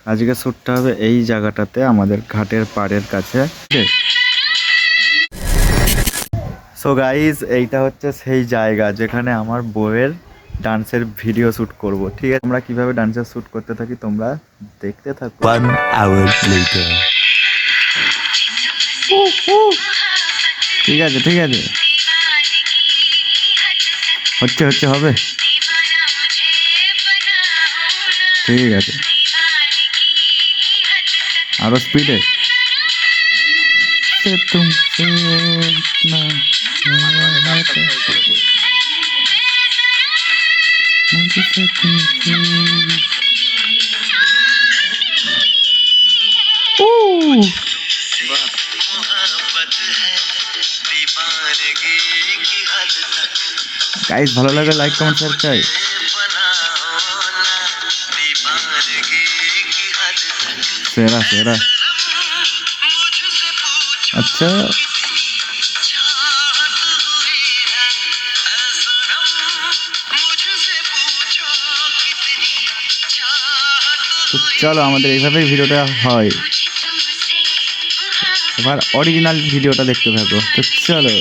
আজকে শ্যুটটা হবে এই জায়গাটাতে, আমাদের ঘাটের পাড়ের কাছে। সো গাইজ, এইটা হচ্ছে সেই জায়গা যেখানে আমার বউয়ের ডান্সের ভিডিও শ্যুট করব। ঠিক আছে, আমরা কিভাবে ডান্সের শ্যুট করতে থাকি তোমরা দেখতে থাকো। 1 hour later. ঠিক আছে ঠিক আছে, হচ্ছে হচ্ছে হবে, ঠিক আছে, আরো স্পিডে। গাইস, ভালো লাগে লাইক কমেন্ট শেয়ার চাই। সেরা সেরা। আচ্ছা, তো চলো, আমাদের এইভাবেই ভিডিওটা হয়। এবার অরিজিনাল ভিডিওটা দেখতে থাকো, তো চলো।